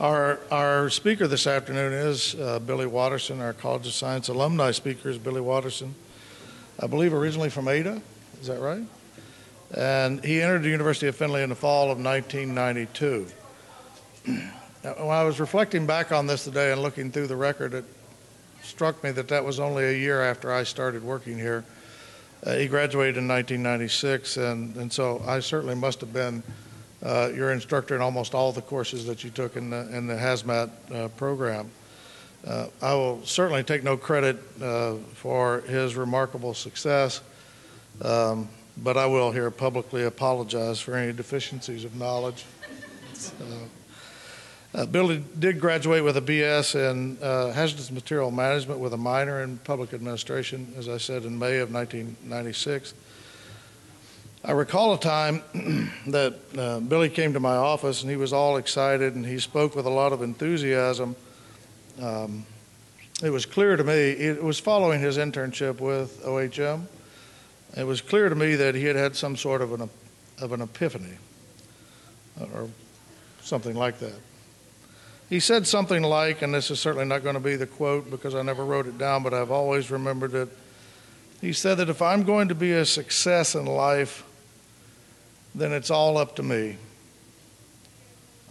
Our speaker this afternoon is Billy Watterson, our College of Science alumni speaker is Billy Watterson, I believe originally from Ada, is that right? And he entered the University of Findlay in the fall of 1992. When I was reflecting back on this today and looking through the record, it struck me that was only a year after I started working here. He graduated in 1996, and so I certainly must have been your instructor in almost all the courses that you took in the hazmat program. I will certainly take no credit for his remarkable success, but I will here publicly apologize for any deficiencies of knowledge. Billy did graduate with a BS in hazardous material management with a minor in public administration, as I said, in May of 1996. I recall a time that Billy came to my office and he was all excited and he spoke with a lot of enthusiasm. It was clear to me, it was following his internship with OHM, it was clear to me that he had had some sort of an epiphany or something like that. He said something like, and this is certainly not going to be the quote because I never wrote it down, but I've always remembered it. He said that if I'm going to be a success in life, then it's all up to me.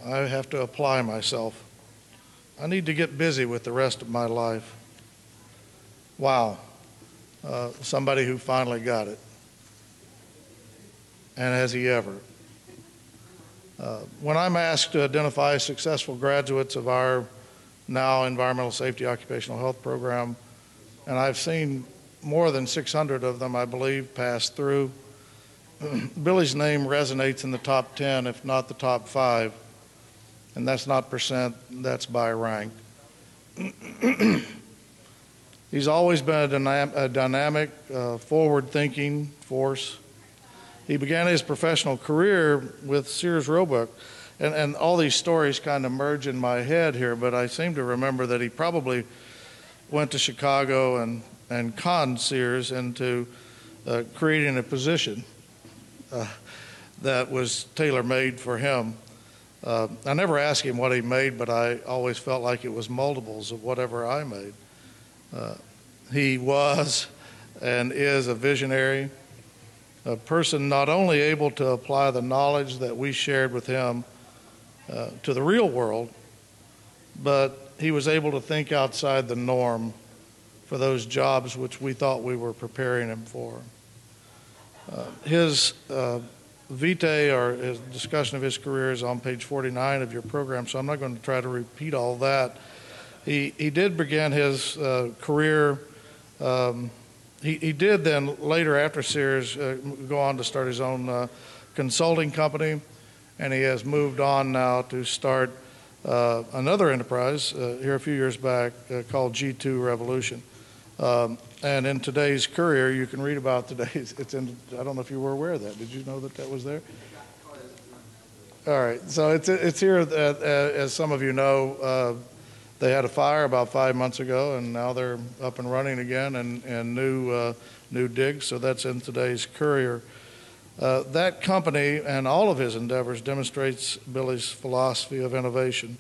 I have to apply myself. I need to get busy with the rest of my life. Wow. Somebody who finally got it. And has he ever? When I'm asked to identify successful graduates of our now Environmental Safety Occupational Health program, and I've seen more than 600 of them, I believe, pass through, Billy's name resonates in the top 10, if not the top 5, and that's not percent, that's by rank. He's always been a dynamic, forward-thinking force. He began his professional career with Sears Roebuck, and all these stories kind of merge in my head here, but I seem to remember that he probably went to Chicago and conned Sears into creating a position that was tailor-made for him. I never asked him what he made, but I always felt like it was multiples of whatever I made. He was and is a visionary, a person not only able to apply the knowledge that we shared with him to the real world, but he was able to think outside the norm for those jobs which we thought we were preparing him for. His vitae, or his discussion of his career, is on page 49 of your program, so I'm not going to try to repeat all that. He did begin his career. He did then later, after Sears, go on to start his own consulting company, and he has moved on now to start another enterprise here a few years back called G2 Revolution. And in today's Courier, you can read about today's, I don't know if you were aware of that. Did you know that was there? All right, so it's here, as some of you know, they had a fire about 5 months ago, and now they're up and running again and new digs, so that's in today's Courier. That company and all of his endeavors demonstrates Billy's philosophy of innovation,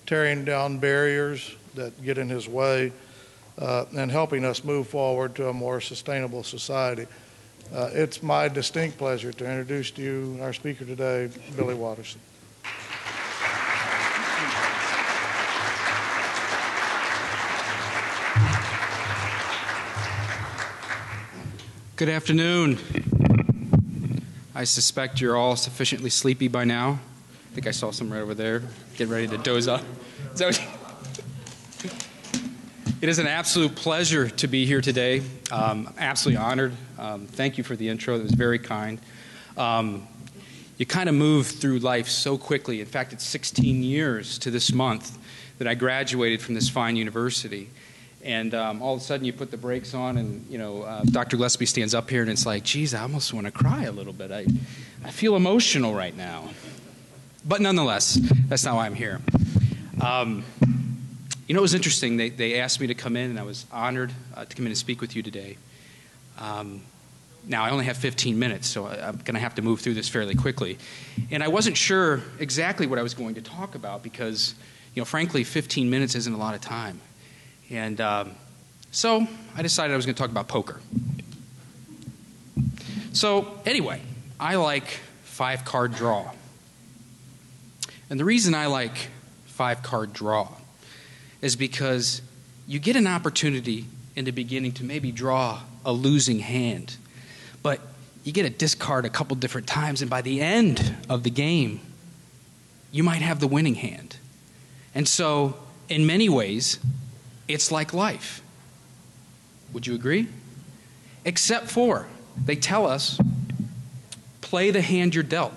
tearing down barriers that get in his way, and helping us move forward to a more sustainable society. It's my distinct pleasure to introduce to you our speaker today, Billy Watterson. Good afternoon. I suspect you're all sufficiently sleepy by now. I think I saw some right over there. Get ready to doze off. It is an absolute pleasure to be here today. Absolutely honored. Thank you for the intro. That was very kind. You kind of move through life so quickly. In fact, it's 16 years to this month that I graduated from this fine university. And all of a sudden you put the brakes on and, Dr. Gillespie stands up here and it's like, geez, I almost want to cry a little bit. I feel emotional right now. But nonetheless, that's not why I'm here. It was interesting. They asked me to come in, and I was honored to come in and speak with you today. now I only have 15 minutes, so I'm going to have to move through this fairly quickly. And I wasn't sure exactly what I was going to talk about because, frankly, 15 minutes isn't a lot of time. And so I decided I was going to talk about poker. So anyway, I like 5-card draw. And the reason I like 5-card draw is because you get an opportunity in the beginning to maybe draw a losing hand. But you get a discard a couple different times, and by the end of the game, you might have the winning hand. And so, in many ways, it's like life. Would you agree? Except for, they tell us, play the hand you're dealt.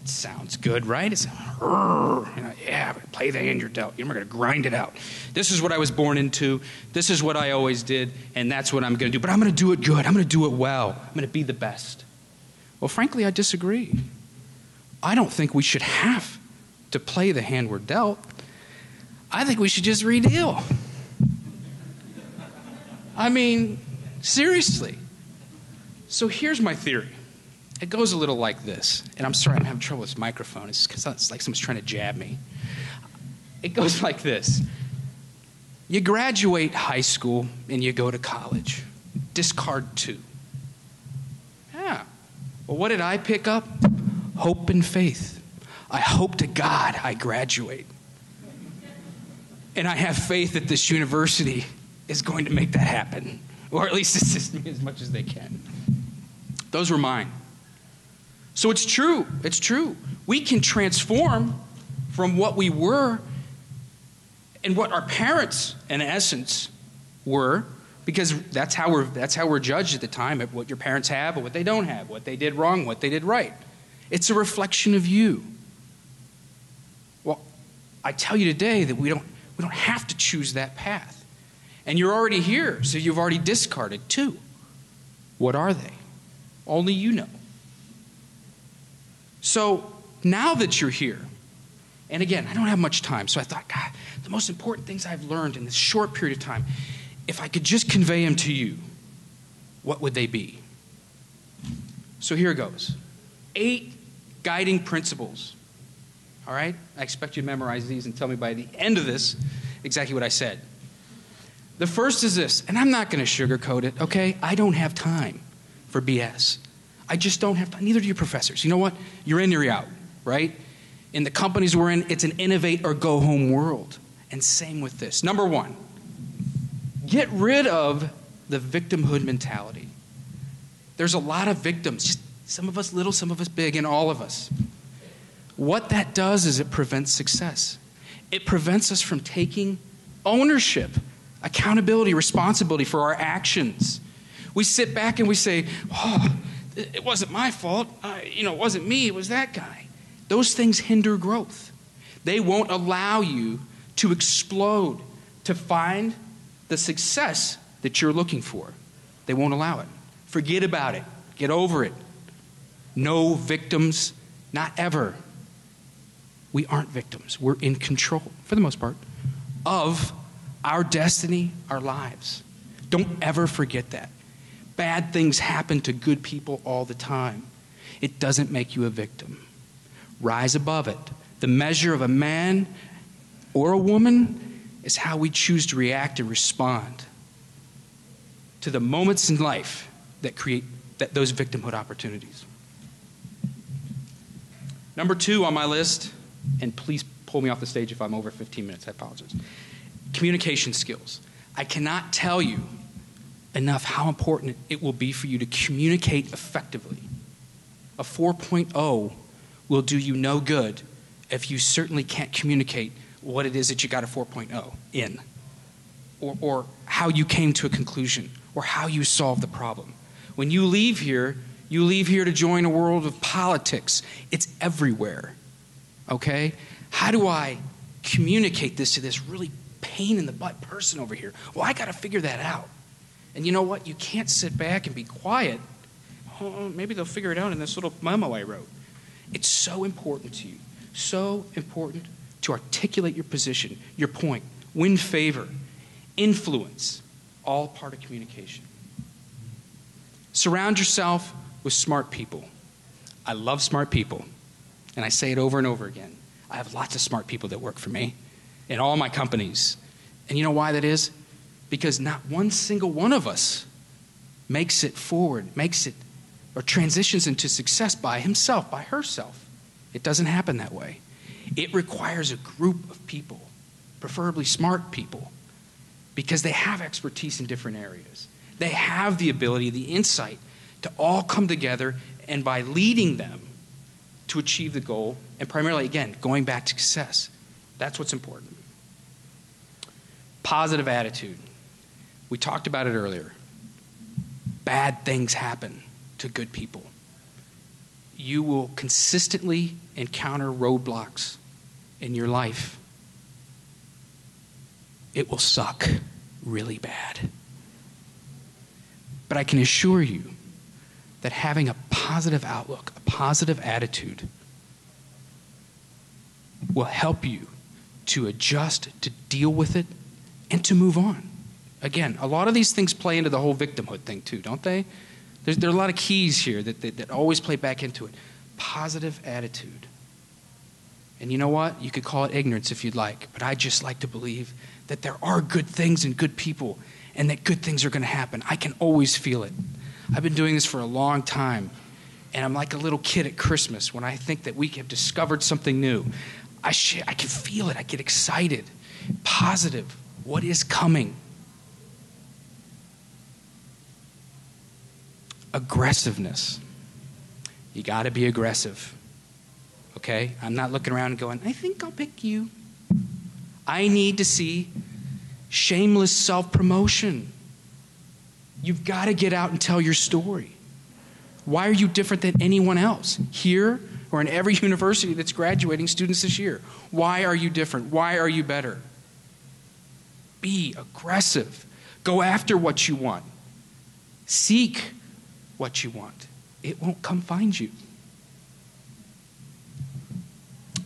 It sounds good, right? It's, yeah, play the hand you're dealt. You're going to grind it out. This is what I was born into. This is what I always did, and that's what I'm going to do. But I'm going to do it good. I'm going to do it well. I'm going to be the best. Well, frankly, I disagree. I don't think we should have to play the hand we're dealt. I think we should just redeal. I mean, seriously. So here's my theory. It goes a little like this. And I'm sorry, I'm having trouble with this microphone. It's because it's like someone's trying to jab me. It goes like this. You graduate high school and you go to college. Discard 2. Yeah. Well, what did I pick up? Hope and faith. I hope to God I graduate. And I have faith that this university is going to make that happen. Or at least assist me as much as they can. Those were mine. So it's true. It's true. We can transform from what we were and what our parents, in essence, were, because that's how we're judged at the time, at what your parents have or what they don't have, what they did wrong, what they did right. It's a reflection of you. Well, I tell you today that we don't have to choose that path. And you're already here, so you've already discarded 2. What are they? Only you know. So now that you're here, and again, I don't have much time, so I thought, God, the most important things I've learned in this short period of time, if I could just convey them to you, what would they be? So here goes. 8 guiding principles. All right? I expect you to memorize these and tell me by the end of this exactly what I said. The first is this, and I'm not going to sugarcoat it, okay? I don't have time for BS. I just don't have time. Neither do your professors. You know what? You're in or you're out, right? In the companies we're in, it's an innovate or go home world. And same with this. Number 1, get rid of the victimhood mentality. There's a lot of victims, just some of us little, some of us big, and all of us. What that does is it prevents success. It prevents us from taking ownership, accountability, responsibility for our actions. We sit back and we say, oh, it wasn't my fault. It wasn't me. It was that guy. Those things hinder growth. They won't allow you to explode, to find the success that you're looking for. They won't allow it. Forget about it. Get over it. No victims, not ever. We aren't victims. We're in control, for the most part, of our destiny, our lives. Don't ever forget that. Bad things happen to good people all the time. It doesn't make you a victim. Rise above it. The measure of a man or a woman is how we choose to react and respond to the moments in life that create those victimhood opportunities. Number 2 on my list, and please pull me off the stage if I'm over 15 minutes, I apologize. Communication skills. I cannot tell you enough how important it will be for you to communicate effectively. A 4.0 will do you no good if you certainly can't communicate what it is that you got a 4.0 in, or how you came to a conclusion, or how you solved the problem. When you leave here to join a world of politics. It's everywhere, okay? How do I communicate this to this really pain-in-the-butt person over here? Well, I got to figure that out. And you know what? You can't sit back and be quiet. Oh, maybe they'll figure it out in this little memo I wrote. It's so important to you, so important to articulate your position, your point, win favor, influence, all part of communication. Surround yourself with smart people. I love smart people, and I say it over and over again. I have lots of smart people that work for me in all my companies. And you know why that is? Because not one single one of us makes it forward, or transitions into success by himself, by herself. It doesn't happen that way. It requires a group of people, preferably smart people, because they have expertise in different areas. They have the ability, the insight to all come together, and by leading them to achieve the goal, and primarily, again, going back to success. That's what's important. Positive attitude. We talked about it earlier. Bad things happen to good people. You will consistently encounter roadblocks in your life. It will suck really bad. But I can assure you that having a positive outlook, a positive attitude, will help you to adjust, to deal with it, and to move on. Again, a lot of these things play into the whole victimhood thing too, don't they? There are a lot of keys here that always play back into it. Positive attitude. And you know what? You could call it ignorance if you'd like, but I just like to believe that there are good things and good people, and that good things are going to happen. I can always feel it. I've been doing this for a long time, and I'm like a little kid at Christmas when I think that we have discovered something new. I can feel it. I get excited. Positive. What is coming? Aggressiveness. You got to be aggressive. Okay? I'm not looking around and going, I think I'll pick you. I need to see shameless self-promotion. You've got to get out and tell your story. Why are you different than anyone else? Here or in every university that's graduating students this year. Why are you different? Why are you better? Be aggressive. Go after what you want. Seek what you want. It won't come find you.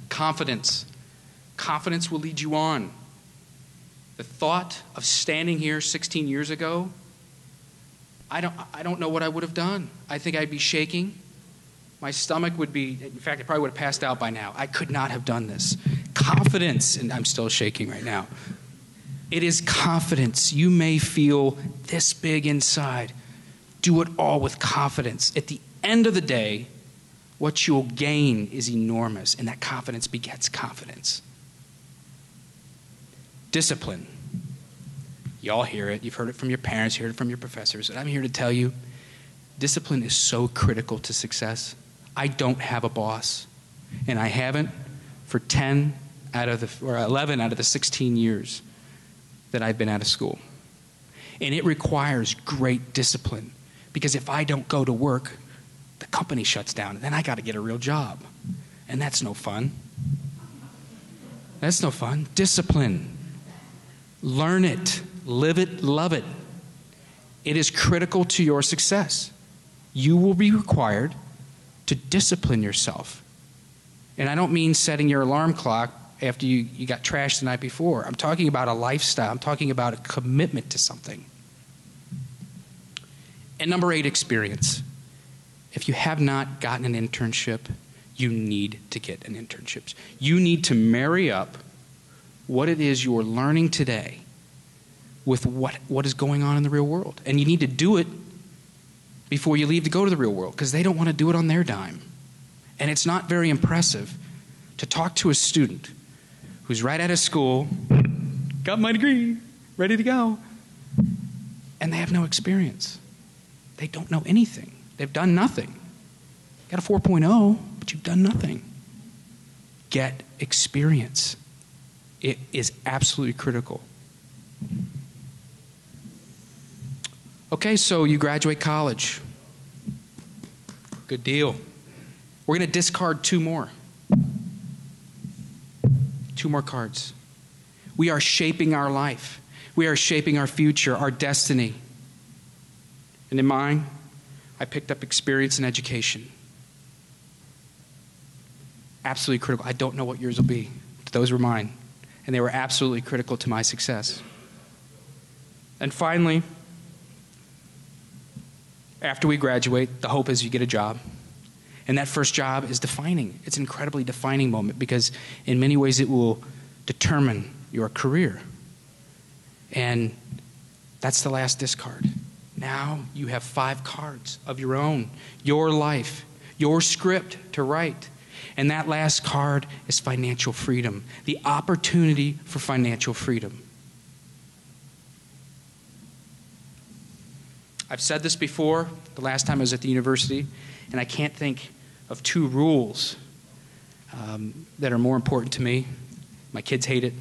Confidence. Confidence will lead you on. The thought of standing here 16 years ago, I don't know what I would have done. I think I'd be shaking. My stomach would be, in fact, I probably would have passed out by now. I could not have done this. Confidence, and I'm still shaking right now. It is confidence. You may feel this big inside. Do it all with confidence. At the end of the day, what you'll gain is enormous, and that confidence begets confidence. Discipline. You all hear it. You've heard it from your parents, you heard it from your professors. And I'm here to tell you, discipline is so critical to success. I don't have a boss, and I haven't for 11 out of the 16 years that I've been out of school. And it requires great discipline, because if I don't go to work, the company shuts down, and then I got to get a real job. And that's no fun. That's no fun. Discipline. Learn it. Live it. Love it. It is critical to your success. You will be required to discipline yourself. And I don't mean setting your alarm clock after you got trashed the night before. I'm talking about a lifestyle. I'm talking about a commitment to something. And number 8, experience. If you have not gotten an internship, you need to get an internship. You need to marry up what it is you're learning today with what is going on in the real world. And you need to do it before you leave to go to the real world, because they don't want to do it on their dime. And it's not very impressive to talk to a student who's right out of school, got my degree, ready to go, and they have no experience. They don't know anything. They've done nothing. Got a 4.0, but you've done nothing. Get experience. It is absolutely critical. Okay, so you graduate college. Good deal. We're going to discard 2 more. 2 more cards. We are shaping our life. We are shaping our future, our destiny. And in mine, I picked up experience and education. Absolutely critical. I don't know what yours will be, but those were mine. And they were absolutely critical to my success. And finally, After we graduate, the hope is you get a job. And that first job is defining. It's an incredibly defining moment because in many ways it will determine your career. And that's the last discard. Now you have 5 cards of your own, your life, your script to write. And that last card is financial freedom, the opportunity for financial freedom. I've said this before, the last time I was at the university, and I can't think of 2 rules that are more important to me. My kids hate it.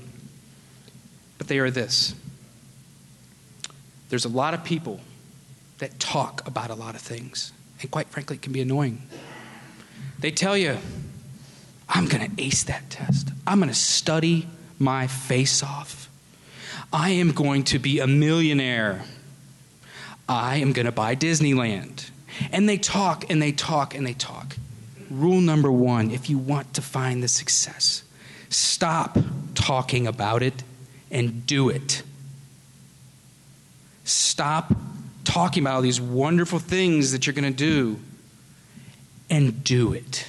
But they are this. There's a lot of people that talk about a lot of things, and quite frankly, it can be annoying. They tell you, I'm going to ace that test. I'm going to study my face off. I am going to be a millionaire. I am going to buy Disneyland. And they talk and they talk and they talk. Rule number 1, if you want to find the success, stop talking about it and do it. Stop talking about all these wonderful things that you're going to do and do it.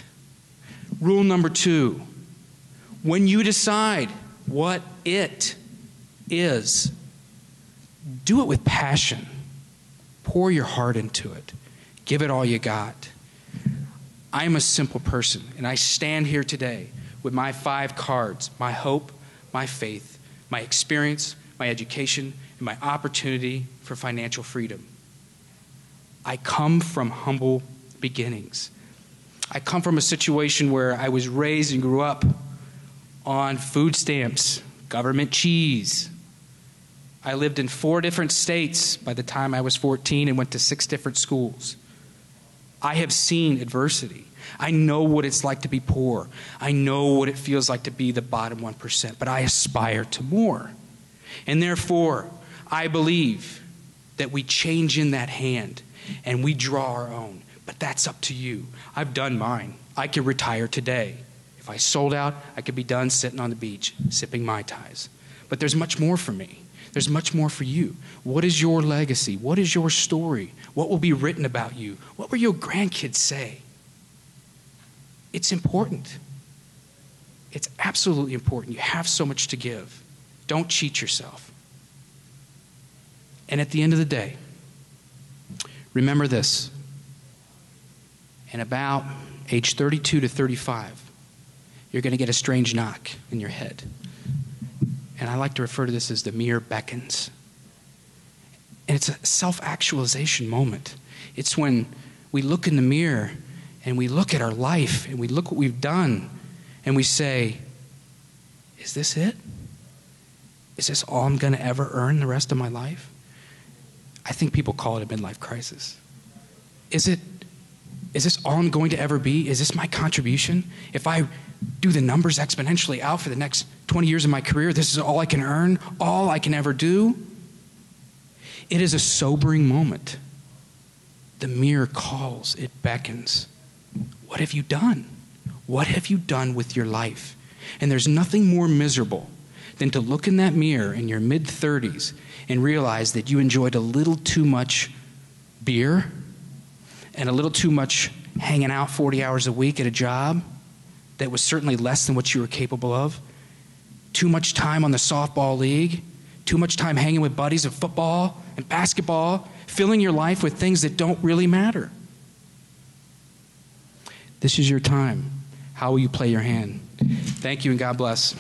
Rule number 2, when you decide what it is, do it with passion. Pour your heart into it. Give it all you got. I'm a simple person, and I stand here today with my 5 cards, my hope, my faith, my experience, my education, and my opportunity for financial freedom. I come from humble beginnings. I come from a situation where I was raised and grew up on food stamps, government cheese. I lived in 4 different states by the time I was 14 and went to 6 different schools. I have seen adversity. I know what it's like to be poor. I know what it feels like to be the bottom 1%, but I aspire to more. And therefore, I believe that we change in that hand and we draw our own. But that's up to you. I've done mine. I could retire today. If I sold out, I could be done sitting on the beach, sipping Mai Tais. But there's much more for me. There's much more for you. What is your legacy? What is your story? What will be written about you? What will your grandkids say? It's important. It's absolutely important. You have so much to give. Don't cheat yourself. And at the end of the day, remember this. In about age 32 to 35, you're going to get a strange knock in your head. And I like to refer to this as the mirror beckons. And it's a self-actualization moment. It's when we look in the mirror and we look at our life and we look what we've done and we say, is this it? Is this all I'm going to ever earn the rest of my life? I think people call it a midlife crisis. Is this all I'm going to ever be? Is this my contribution? If I do the numbers exponentially out for the next 20 years of my career, this is all I can earn, all I can ever do? It is a sobering moment. The mirror calls, it beckons. What have you done? What have you done with your life? And there's nothing more miserable than to look in that mirror in your mid-30s and realize that you enjoyed a little too much beer and a little too much hanging out 40 hours a week at a job that was certainly less than what you were capable of, too much time on the softball league, too much time hanging with buddies of football and basketball, filling your life with things that don't really matter. This is your time. How will you play your hand? Thank you and God bless.